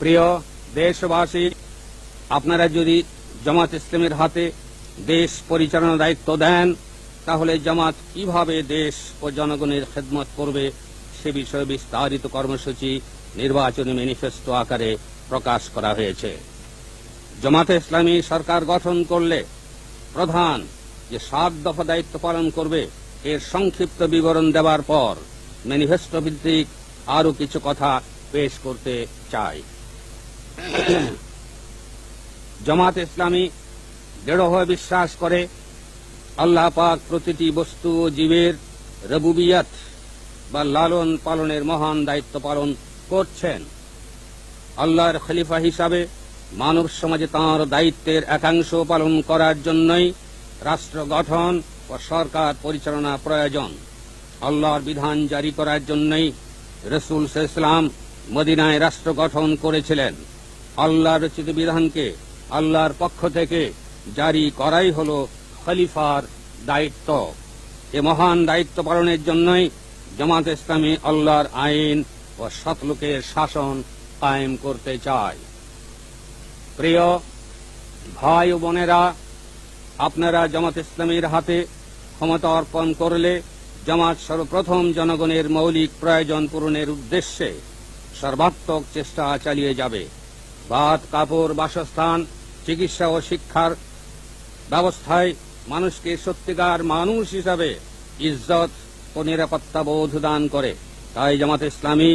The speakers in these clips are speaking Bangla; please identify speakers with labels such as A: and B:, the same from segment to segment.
A: প্রিয় দেশবাসী, আপনারা যদি জামাত ইসলামের হাতে দেশ পরিচালনার দায়িত্ব দেন, তাহলে জামাত কিভাবে দেশ ও জনগণের খেদমত করবে সে বিষয়ে বিস্তারিত কর্মসূচি নির্বাচনী ম্যানিফেস্টো আকারে প্রকাশ করা হয়েছে। জামাতে ইসলামী সরকার গঠন করলে প্রধান যে 7 দফা দায়িত্ব পালন করবে এর সংক্ষিপ্ত বিবরণ দেওয়ার পর ম্যানিফেস্টো ভিত্তিক আরো কিছু কথা পেশ করতে চাই। জামাত ইসলামী দৃঢ়ভাবে বিশ্বাস করে আল্লাহ পাক প্রতিটি বস্তু ও জীবের রুবুবিয়ত বা লালন পালনের মহান দায়িত্ব পালন করছেন। আল্লাহর খলিফা হিসাবে মানব সমাজে তাঁর দায়িত্বের একাংশ পালন করার জন্যই রাষ্ট্র গঠন ও সরকার পরিচালনা প্রয়োজন। আল্লাহর বিধান জারি করার জন্যই রাসূল সাল্লাল্লাহু আলাইহি ওয়াসাল্লাম মদিনায় রাষ্ট্র গঠন করেছিলেন। আল্লাহর রচিত বিধানকে আল্লাহর পক্ষ থেকে জারি করাই হল খলিফার দায়িত্ব। এ মহান দায়িত্ব পালনের জন্যই জামাত ইসলামী আল্লাহর আইন ও সৎলোকের শাসন কায়েম করতে চায়। প্রিয় ভাই ও বোনেরা, আপনারা জামাত ইসলামীর হাতে ক্ষমতা অর্পণ করলে জামাত সর্বপ্রথম জনগণের মৌলিক প্রয়োজন পূরণের উদ্দেশ্যে সর্বাত্মক চেষ্টা চালিয়ে যাবে। ভাত, কাপড়, বাসস্থান, চিকিৎসা ও শিক্ষার ব্যবস্থায় মানুষকে সত্যিকার মানুষ হিসাবে ইজ্জত ও নিরাপত্তা বোধ দান করে। তাই জামাত ইসলামী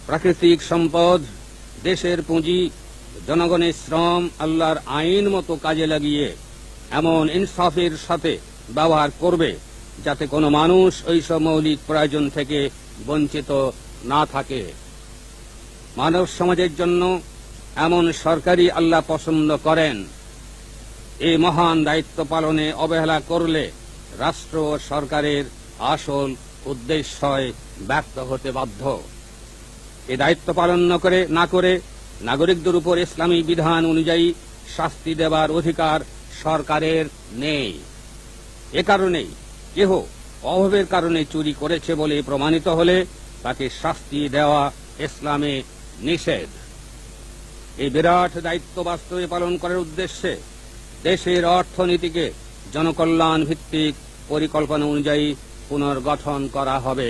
A: প্রাকৃতিক সম্পদ, দেশের পুঁজি, জনগণের শ্রম আল্লাহর আইন মতো কাজে লাগিয়ে এমন ইনসাফের সাথে ব্যবহার করবে যাতে কোনো মানুষ ওইসব মৌলিক প্রয়োজন থেকে বঞ্চিত না থাকে। মানব সমাজের জন্য এমন সরকারি আল্লাহ পছন্দ করেন। এই মহান দায়িত্ব পালনে অবহেলা করলে রাষ্ট্র ও সরকারের আসল উদ্দেশ্যই ব্যর্থ হতে বাধ্য। এই দায়িত্ব পালন না করে নাগরিকদের উপর ইসলামী বিধান অনুযায়ী শাস্তি দেবার অধিকার সরকারের নেই। এ কারণেই কেহ অভাবের কারণে চুরি করেছে বলে প্রমাণিত হলে তাকে শাস্তি দেওয়া ইসলামে নিষেধ। এই বিরাট দায়িত্ব বাস্তবে পালন করার উদ্দেশ্যে দেশের অর্থনীতিকে জনকল্যাণ ভিত্তিক পরিকল্পনা অনুযায়ী পুনর্গঠন করা হবে।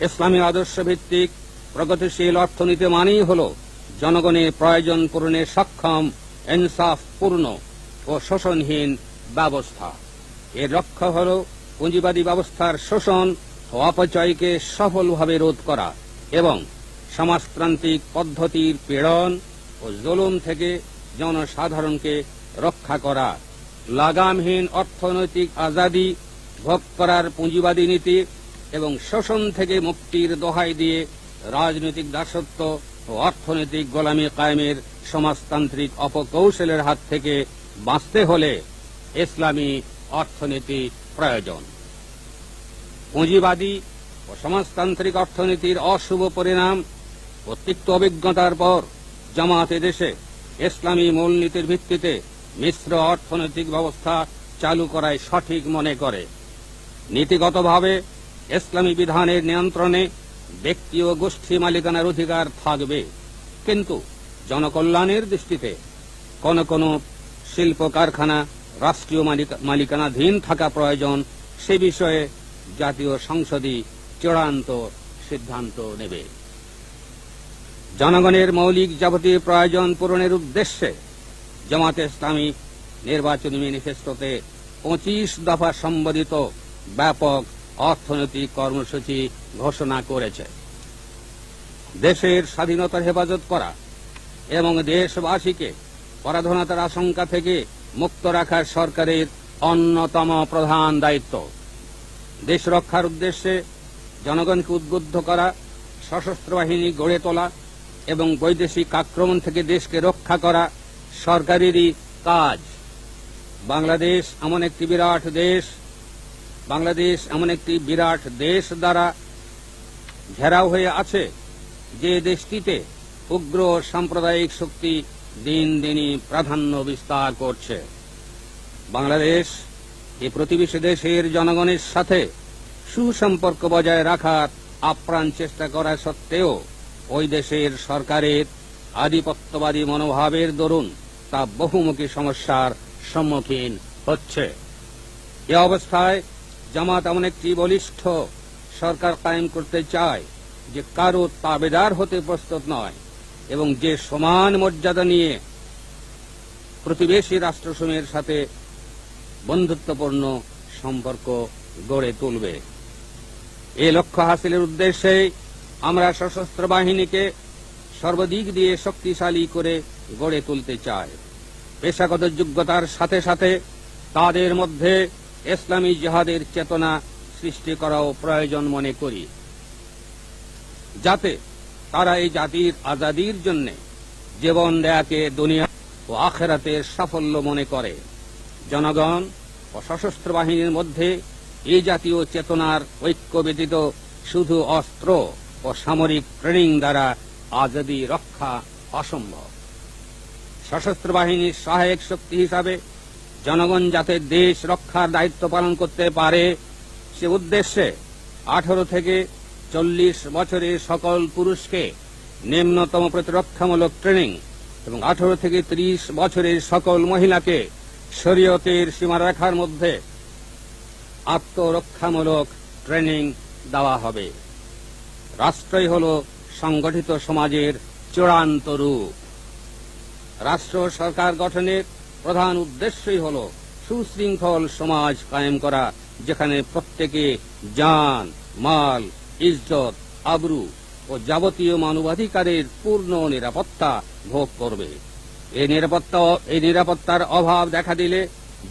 A: ইসলামী আদর্শ ভিত্তিক প্রগতিশীল অর্থনীতি মানেই হল জনগণের প্রয়োজন পূরণে সক্ষম, ইনসাফপূর্ণ ও শোষণহীন ব্যবস্থা। এর লক্ষ্য হল পুঁজিবাদী ব্যবস্থার শোষণ ও অপচয়কে সফলভাবে রোধ করা এবং সমাজতান্ত্রিক পদ্ধতির পীড়ন ও জুলুম থেকে জনসাধারণকে রক্ষা করা। লাগামহীন অর্থনৈতিক আজাদী ভোগ করার পুঁজিবাদী নীতি এবং শোষণ থেকে মুক্তির দোহাই দিয়ে রাজনৈতিক দাসত্ব ও অর্থনৈতিক গোলামি কায়েমের সমাজতান্ত্রিক অপকৌশলের হাত থেকে বাঁচতে হলে ইসলামী অর্থনীতি প্রয়োজন। পুঁজিবাদী ও সমাজতান্ত্রিক অর্থনীতির অশুভ পরিণাম ও তিক্ত অভিজ্ঞতার পর জামাত দেশে ইসলামী মূলনীতির ভিত্তিতে মিশ্র অর্থনৈতিক ব্যবস্থা চালু করায় সঠিক মনে করে। নীতিগতভাবে ইসলামী বিধানের নিয়ন্ত্রণে ব্যক্তি ও গোষ্ঠী মালিকানার অধিকার থাকবে, কিন্তু জনকল্যাণের দৃষ্টিতে কোন কোন শিল্প কারখানা রাষ্ট্রীয় মালিকানাধীন থাকা প্রয়োজন সে বিষয়ে জাতীয় সংসদই চূড়ান্ত সিদ্ধান্ত নেবে। জনগণের মৌলিক যাবতীয় প্রয়োজন পূরণের উদ্দেশ্যে জামাতে ইসলামী নির্বাচনী ম্যানিফেস্টোতে 25 দফা সম্বলিত ব্যাপক অর্থনৈতিক কর্মসূচি ঘোষণা করেছে। দেশের স্বাধীনতার হেফাজত করা এবং দেশবাসীকে পরাধীনতার আশঙ্কা থেকে মুক্ত রাখা সরকারের অন্যতম প্রধান দায়িত্ব। দেশ রক্ষার উদ্দেশ্যে জনগণকে উদ্বুদ্ধ করা, সশস্ত্র বাহিনী গড়ে তোলা এবং বৈদেশিক আক্রমণ থেকে দেশকে রক্ষা করা সরকারেরই কাজ। বাংলাদেশ এমন একটি বিরাট দেশ দ্বারা ঘেরাও হয়ে আছে যে দেশটিতে উগ্র সাম্প্রদায়িক শক্তি দিন দিনই প্রাধান্য বিস্তার করছে। বাংলাদেশ এই প্রতিবেশী দেশের জনগণের সাথে সুসম্পর্ক বজায় রাখার আপ্রাণ চেষ্টা করা সত্ত্বেও ওই দেশের সরকারের আধিপত্যবাদী মনোভাবের দরুন তা বহুমুখী সমস্যার সম্মুখীন হচ্ছে। এ অবস্থায় জামাত এমন একটি বলিষ্ঠ সরকার কায়েম করতে চায় যে কারো তাবেদার হতে প্রস্তুত নয় এবং যে সমান মর্যাদা নিয়ে প্রতিবেশী রাষ্ট্রসমূহের সাথে বন্ধুত্বপূর্ণ সম্পর্ক গড়ে তুলবে। এই লক্ষ্য হাসিলের উদ্দেশ্যে আমরা সশস্ত্র বাহিনীকে সর্বদিক দিয়ে শক্তিশালী করে গড়ে তুলতে চাই। পেশাগত যোগ্যতার সাথে সাথে তাদের মধ্যে ইসলামী জিহাদের চেতনা সৃষ্টি করাও প্রয়োজন মনে করি, যাতে তারা এই জাতির আজাদির জন্য জীবন দেয়াকে দুনিয়া ও আখিরাতের সাফল্য মনে করে। জনগণ ও সশস্ত্র বাহিনীর মধ্যে এই জাতীয় চেতনার ঐক্য ব্যতীত শুধু অস্ত্র ও সামরিক ট্রেনিং দ্বারা আজাদি রক্ষা অসম্ভব। সশস্ত্র বাহিনীর সহায়ক শক্তি হিসাবে জনগণ যাতে দেশ রক্ষার দায়িত্ব পালন করতে পারে, সে উদ্দেশ্যে 18 থেকে 40 বছরের সকল পুরুষকে নিম্নতম প্রতিরক্ষামূলক ট্রেনিং এবং 18 থেকে 30 বছরের সকল মহিলাকে শরীয়তের সীমারেখার মধ্যে আত্মরক্ষামূলক ট্রেনিং দেওয়া হবে। রাষ্ট্রই হল সংগঠিত সমাজের চূড়ান্ত রূপ। রাষ্ট্র সরকার গঠনের প্রধান উদ্দেশ্যই হল সুশৃঙ্খল সমাজ কায়েম করা, যেখানে প্রত্যেকে জান, মাল, ইজ্জত, আবরু ও যাবতীয় মানবাধিকারের পূর্ণ নিরাপত্তা ভোগ করবে। এই নিরাপত্তার অভাব দেখা দিলে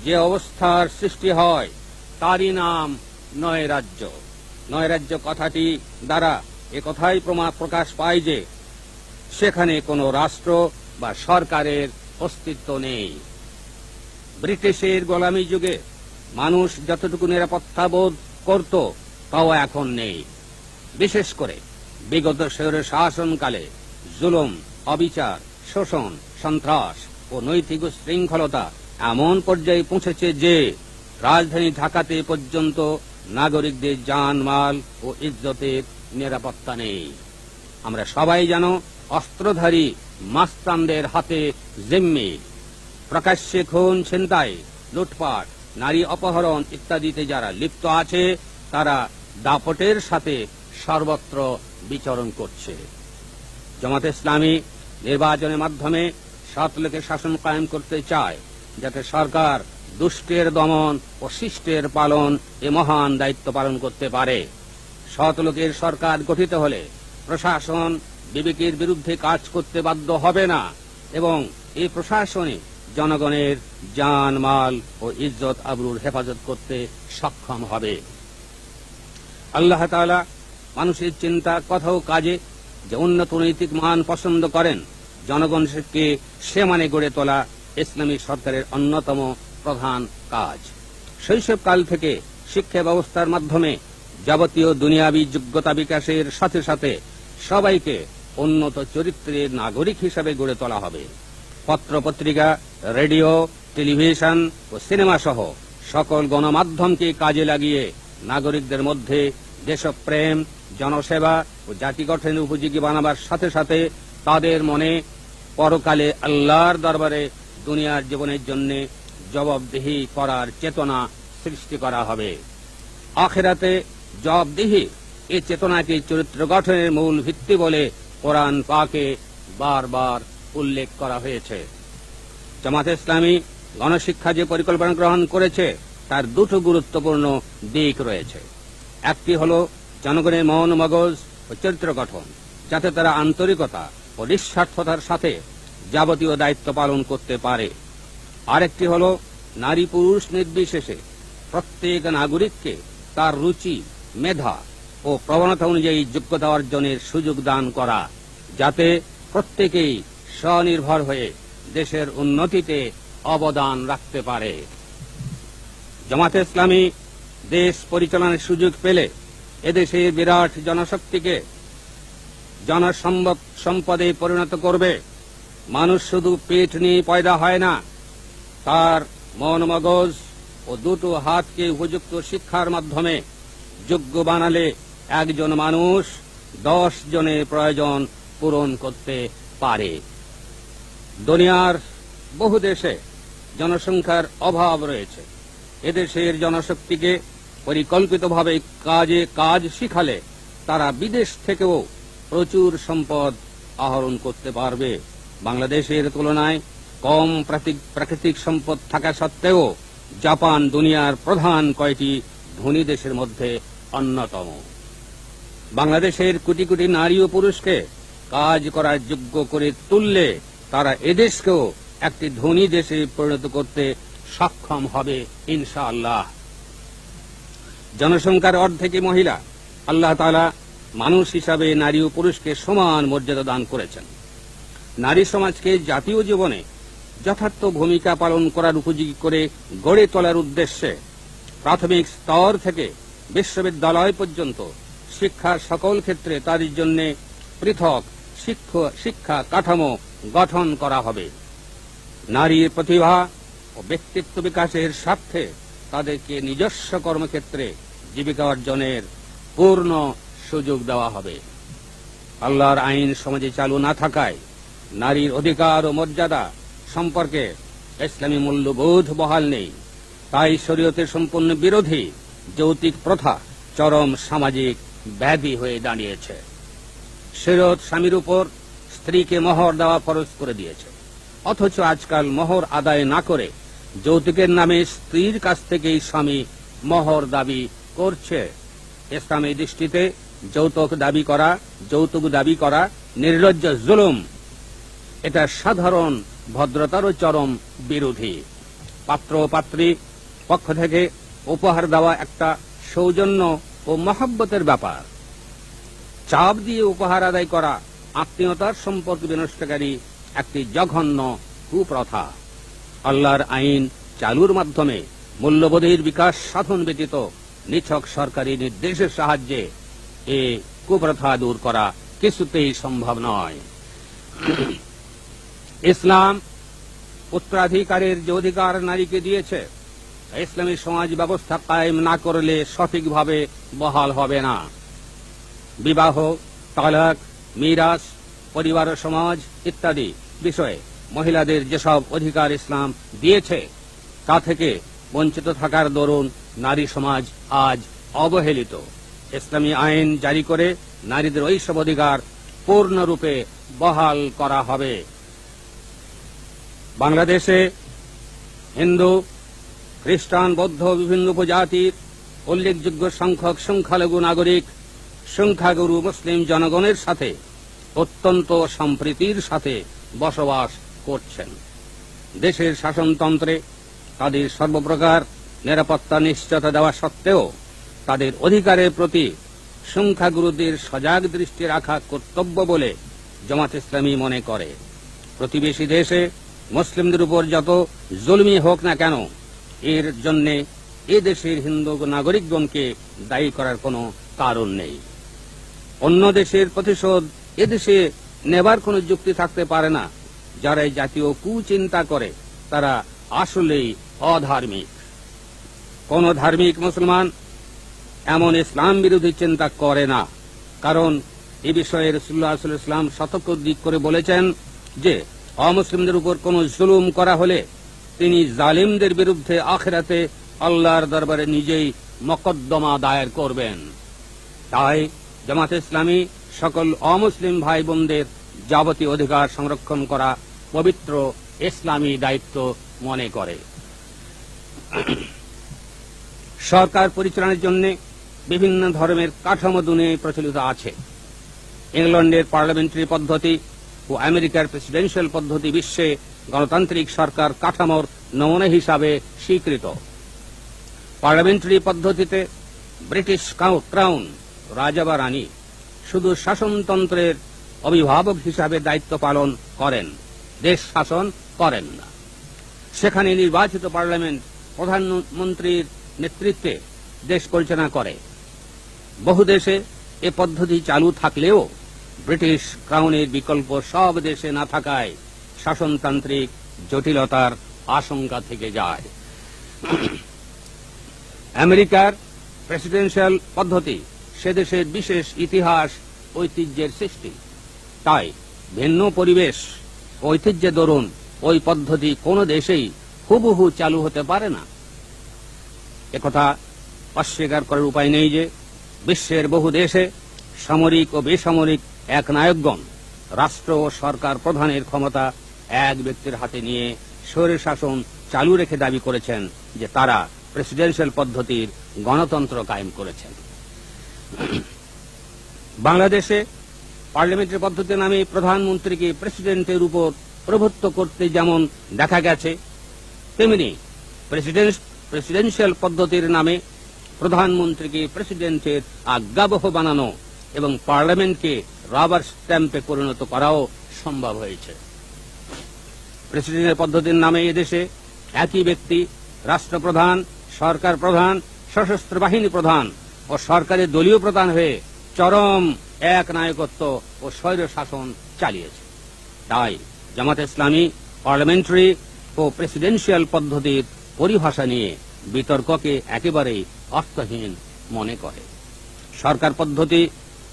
A: যে অবস্থার সৃষ্টি হয় তারই নাম নয়রাজ্য। নয়রাজ্য কথাটি দ্বারা একথাই প্রকাশ পায় যে সেখানে কোনো রাষ্ট্র বা সরকারের অস্তিত্ব নেই। ব্রিটিশের গোলামী যুগে মানুষ যতটুকু নিরাপত্তা বোধ করত তাও এখন নেই। বিশেষ করে বিগত স্বৈর শাসনকালে জুলুম, অবিচার, শোষণ, সন্ত্রাস ও নৈতিক শৃঙ্খলতা এমন পর্যায়ে পৌঁছেছে যে রাজধানী ঢাকাতে পর্যন্ত নাগরিকদের জানমাল ও ইজ্জতের নিরাপত্তা নেই। আমরা সবাই যেন অস্ত্রধারী মাস্তানদের হাতে জিম্মি। প্রকাশ্যে খুন, ছিনতাই, লুটপাট, নারী অপহরণ ইত্যাদিতে যারা লিপ্ত আছে তারা দাপটের সাথে সর্বত্র বিচরণ করছে। জামাত ইসলামী নির্বাচনের মাধ্যমে সৎ লোকের শাসন কায়েম করতে চায়, যাতে সরকার দুষ্টের দমন ও শিষ্টের পালন এ মহান দায়িত্ব পালন করতে পারে। সৎ লোকের সরকার গঠিত হলে প্রশাসন বিবেকের বিরুদ্ধে কাজ করতে বাধ্য হবে না এবং এই প্রশাসনে জনগণের জান, মাল ও ইজ্জত আবরুর হেফাজত করতে সক্ষম হবে। আল্লাহ তাআলা মানুষের চিন্তা, কথা ও কাজে যে উন্নত নৈতিক মান পছন্দ করেন, জনগণকে সে মানে গড়ে তোলা ইসলামী সরকারের অন্যতম প্রধান কাজ। শৈশবকাল থেকে শিক্ষা ব্যবস্থার মাধ্যমে যাবতীয় দুনিয়াবী যোগ্যতা বিকাশের সাথে সাথে সবাইকে উন্নত চরিত্রের নাগরিক হিসাবে গড়ে তোলা হবে। পত্র পত্রিকা, রেডিও, টেলিভিশন ও সিনেমা সহ সকল গণমাধ্যমকে কাজে লাগিয়ে নাগরিকদের মধ্যে দেশপ্রেম, জনসেবা ও জাতি গঠনের উপযোগী বানাবার সাথে সাথে তাদের মনে পরকালে আল্লাহর দরবারে দুনিয়ার জীবনের জন্য জবাবদিহি করার চেতনা সৃষ্টি করা হবে। আখিরাতে জবাবদিহি এই চেতনাকে চরিত্র গঠনের মূল ভিত্তি বলে কোরআন পাকে বারবার উল্লেখ করা হয়েছে। জামাত ইসলামী গণশিক্ষা যে পরিকল্পনা গ্রহণ করেছে তার দুটো গুরুত্বপূর্ণ দিক রয়েছে। একটি হল জনগণের মন, মগজ ও চরিত্র গঠন, যাতে তারা আন্তরিকতা ও নিঃস্বার্থতার সাথে যাবতীয় দায়িত্ব পালন করতে পারে। আরেকটি হল নারী পুরুষ নির্বিশেষে প্রত্যেক নাগরিককে তার রুচি, মেধা ও প্রবণতা অনুযায়ী যোগ্যতা অর্জনের সুযোগ দান করা, যাতে প্রত্যেকেই স্বনির্ভর হয়ে দেশের উন্নতিতে অবদান রাখতে পারে। জামাতে ইসলামী দেশ পরিচালনার সুযোগ পেলে এদেশের বিরাট জনশক্তিকে জনসম্পদে পরিণত করবে। মানুষ শুধু পেট নিয়ে পয়দা হয় না, তার মন, মগজ ও দুটো হাতকে উপযুক্ত শিক্ষার মাধ্যমে যোগ্য বানালে একজন মানুষ 10 জনের প্রয়োজন পূরণ করতে পারে। দুনিয়ার বহু দেশে জনসংখ্যার অভাব রয়েছে। এদেশের জনশক্তিকে পরিকল্পিতভাবে কাজ শিখালে তারা বিদেশ থেকেও প্রচুর সম্পদ আহরণ করতে পারবে। বাংলাদেশের তুলনায় কম প্রাকৃতিক সম্পদ থাকা সত্ত্বেও জাপান দুনিয়ার প্রধান কয়টি ধনী দেশের মধ্যে অন্যতম। বাংলাদেশের কোটি কোটি নারী ও পুরুষকে কাজ করার যোগ্য করে তুললে তারা এদেশকেও একটি ধনী দেশে পরিণত করতে সক্ষম হবে ইনশাআল্লাহ। জনসংখ্যার অর্ধেকই মহিলা। আল্লাহ তাআলা মানুষ হিসাবে নারী ও পুরুষকে সমান মর্যাদা দান করেছেন। নারী সমাজকে জাতীয় জীবনে যথার্থ ভূমিকা পালন করার উপযোগী করে গড়ে তোলার উদ্দেশ্যে প্রাথমিক স্তর থেকে বিশ্ববিদ্যালয় পর্যন্ত শিক্ষার সকল ক্ষেত্রে তাদের জন্য পৃথক শিক্ষা কাঠামো গঠন করা হবে। নারীর প্রতিভা ও ব্যক্তিত্ব বিকাশের স্বার্থে তাদেরকে নিজস্ব কর্মক্ষেত্রে জীবিকা অর্জনের পূর্ণ সুযোগ দেওয়া হবে। আল্লাহর আইন সমাজে চালু না থাকায় নারীর অধিকার ও মর্যাদা সম্পর্কে ইসলামী মূল্যবোধ বহাল নেই। তাই শরীয়তের সম্পূর্ণ বিরোধী যৌতুক প্রথা চরম সামাজিক ব্যাধি হয়ে দাঁড়িয়েছে। শরীয়ত স্বামীর উপর স্ত্রীকে মোহর দেওয়া ফরজ করে দিয়েছে, অথচ আজকাল মোহর আদায় না করে যৌতুকের নামে স্ত্রীর কাছ থেকেই স্বামী মোহর দাবি করছে। ইসলামী দৃষ্টিতে যৌতুক দাবি করা নির্লজ্জ জুলুম। এটা সাধারণ ভদ্রতারও চরম বিরোধী। পাত্র ও পাত্রী পক্ষ থেকে উপহার দেওয়া একটা সৌজন্য ও মহব্বতের ব্যাপার। চাপ দিয়ে উপহার আদায় করা আত্মীয়তার সম্পর্ক বিনষ্টকারী একটি জঘন্য কুপ্রথা। আল্লাহর আইন চালুর মাধ্যমে মূল্যবোধের বিকাশ সাধন ব্যতীত নিছক সরকারি নির্দেশের সাহায্যে এ কুপ্রথা দূর করা কিছুতেই সম্ভব নয়। ইসলাম উত্তরাধিকারের যে অধিকার নারীকে দিয়েছে, ইসলামী সমাজ ব্যবস্থা কায়েম না করলে সঠিকভাবে বহাল হবে না। বিবাহ, তালাক, মিরাস, পরিবার ও সমাজ ইত্যাদি বিষয়ে মহিলাদের যেসব অধিকার ইসলাম দিয়েছে তা থেকে বঞ্চিত থাকার দরুন নারী সমাজ আজ অবহেলিত। ইসলামী আইন জারি করে নারীদের ওইসব অধিকার পূর্ণরূপে বহাল করা হবে। বাংলাদেশে হিন্দু, খ্রিস্টান, বৌদ্ধ বিভিন্ন উপজাতির উল্লেখযোগ্য সংখ্যক সংখ্যালঘু নাগরিক সংখ্যাগুরু মুসলিম জনগণের সাথে অত্যন্ত সম্প্রীতির সাথে বসবাস করছেন। দেশের শাসনতন্ত্রে তাদের সর্বপ্রকার নিরাপত্তা নিশ্চয়তা দেওয়া সত্ত্বেও তাদের অধিকারের প্রতি সংখ্যাগুরুদের সজাগ দৃষ্টি রাখা কর্তব্য বলে জামাত ইসলামী মনে করে। প্রতিবেশী দেশে মুসলিমদের উপর যত জুলমি হোক না কেন, এর জন্যে এ দেশের হিন্দু নাগরিকগণকে দায়ী করার কোনো কারণ নেই। অন্য দেশের প্রতিশোধ এদেশে নেবার কোনো যুক্তি থাকতে পারে না। যারা এই জাতীয় কুচিন্তা করে তারা আসলেই অধার্মিক। কোন ধার্মিক মুসলমান এমন ইসলাম বিরোধী চিন্তা করে না, কারণ এ বিষয়ে রাসূলুল্লাহ সাল্লাল্লাহু আলাইহি ওয়াসাল্লাম সতর্ক দিক করে বলেছেন যে অমুসলিমদের উপর কোন জুলুম করা হলে তিনি জালিমদের বিরুদ্ধে আখিরাতে আল্লাহর দরবারে নিজেই মকদ্দমা দায়ের করবেন। তাই জামাত ইসলামী সকল অমুসলিম ভাই বোনদের যাবতীয় অধিকার সংরক্ষণ করা পবিত্র ইসলামী দায়িত্ব মনে করে। সরকার পরিচালনার জন্য বিভিন্ন ধর্মের কাঠামো দুনিয়ায় প্রচলিত আছে। ইংল্যান্ডের পার্লামেন্টারি পদ্ধতি ও আমেরিকার প্রেসিডেন্সিয়াল পদ্ধতি বিশ্বে গণতান্ত্রিক সরকার কাঠামোর নমুনা হিসাবে স্বীকৃত। পার্লামেন্টারি পদ্ধতিতে ব্রিটিশ ক্রাউন, রাজা বা রানী, শুধু শাসনতন্ত্রের অভিভাবক হিসাবে দায়িত্ব পালন করেন, দেশ শাসন করেন না। সেখানে নির্বাচিত পার্লামেন্ট প্রধানমন্ত্রীর নেতৃত্বে দেশ পরিচালনা করে। বহু দেশে এ পদ্ধতি চালু থাকলেও ব্রিটিশ ক্রাউনের বিকল্প সব দেশে না থাকায় শাসনতান্ত্রিক জটিলতার আশঙ্কা থেকে যায়। আমেরিকার প্রেসিডেন্সিয়াল পদ্ধতি সে দেশের বিশেষ ইতিহাস ঐতিহ্যের সৃষ্টি। তাই ভিন্ন পরিবেশ ঐতিহ্যের দরুন ওই পদ্ধতি কোনো দেশেই হুবহু চালু হতে পারে না। একথা অস্বীকার করার উপায় নেই যে বিশ্বের বহু দেশে সামরিক ও বেসামরিক একনায়কগণ রাষ্ট্র ও সরকার প্রধানের ক্ষমতা এক ব্যক্তির হাতে নিয়ে স্বৈরশাসন চালু রেখে দাবি করেছেন যে তারা প্রেসিডেন্সিয়াল পদ্ধতির গণতন্ত্র কায়েম করেছেন। বাংলাদেশে পার্লামেন্টারি পদ্ধতি নামে প্রধানমন্ত্রীকে প্রেসিডেন্টের উপর প্রভুত্ব করতে যেমন দেখা গেছে, তেমনি প্রেসিডেন্সিয়াল পদ্ধতির নামে প্রধানমন্ত্রীকে প্রেসিডেন্টের আজ্ঞাবহ বানানো এবং পার্লামেন্টকে রাবার স্ট্যাম্পে পরিণত করাও সম্ভব হয়েছে। প্রেসিডেন্টের পদ্ধতির নামে এদেশে একই ব্যক্তি রাষ্ট্রপ্রধান, সরকার প্রধান, সশস্ত্র বাহিনী প্রধান ও সরকারের দলীয় প্রধান হয়ে চরম এক নায়কত্ব ও স্বৈর শাসন চালিয়েছে। তাই জামাত ইসলামী পার্লামেন্টারি ও প্রেসিডেন্সিয়াল পদ্ধতির পরিভাষা নিয়ে বিতর্ককে একেবারেই অর্থহীন মনে করে। সরকার পদ্ধতি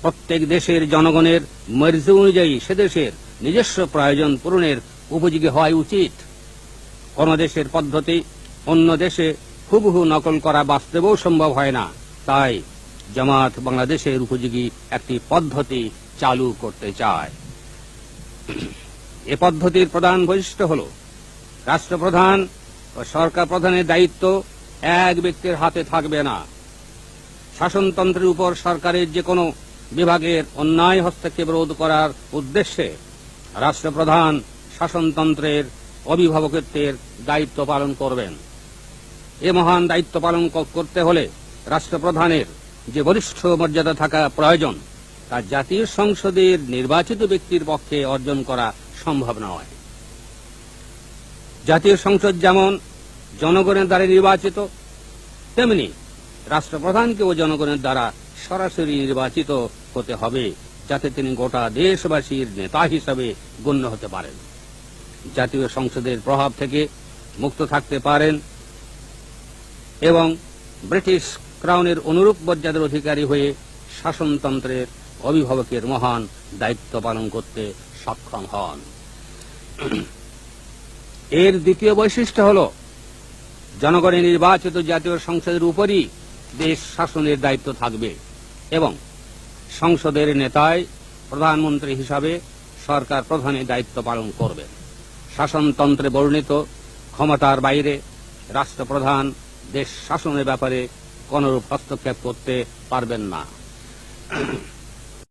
A: প্রত্যেক দেশের জনগণের মর্জি অনুযায়ী সে দেশের নিজস্ব প্রয়োজন পূরণের উপযোগী হওয়া উচিত। কোন দেশের পদ্ধতি অন্য দেশে হুবহু নকল করা বাস্তবেও সম্ভব হয় না। তাই জামাত বাংলাদেশের উপযোগী একটি পদ্ধতি চালু করতে চায়। এ পদ্ধতির প্রধান বৈশিষ্ট্য হল রাষ্ট্রপ্রধান ও সরকার প্রধানের দায়িত্ব এক ব্যক্তির হাতে থাকবে না। শাসনতন্ত্রের উপর সরকারের যে কোনো বিভাগের অন্যায় হস্তক্ষেপ রোধ করার উদ্দেশ্যে রাষ্ট্রপ্রধান শাসনতন্ত্রের অভিভাবকত্বের দায়িত্ব পালন করবেন। এ মহান দায়িত্ব পালন করতে হলে রাষ্ট্রপ্রধানের যে বরিষ্ঠ মর্যাদা থাকা প্রয়োজন তা জাতীয় সংসদের নির্বাচিত ব্যক্তির পক্ষে অর্জন করা সম্ভব নয়। জাতীয় সংসদ যেমন জনগণের দ্বারা নির্বাচিত, তেমনি রাষ্ট্রপ্রধানকেও জনগণের দ্বারা সরাসরি নির্বাচিত হতে হবে, যাতে তিনি গোটা দেশবাসীর নেতা হিসাবে গণ্য হতে পারেন, জাতীয় সংসদের প্রভাব থেকে মুক্ত থাকতে পারেন এবং ব্রিটিশ ক্রাউনের অনুরূপ মর্যাদার অধিকারী হয়ে শাসনতন্ত্রের অভিভাবকের মহান দায়িত্ব পালন করতে সক্ষম হন। এর দ্বিতীয় বৈশিষ্ট্য হল জনগণের নির্বাচিত জাতীয় সংসদের উপরই দেশ শাসনের দায়িত্ব থাকবে এবং সংসদের নেতাই প্রধানমন্ত্রী হিসাবে সরকার প্রধানের দায়িত্ব পালন করবেন। শাসনতন্ত্রে বর্ণিত ক্ষমতার বাইরে রাষ্ট্রপ্রধান দেশ শাসনের ব্যাপারে কোনরূপ হস্তক্ষেপ করতে পারবেন না।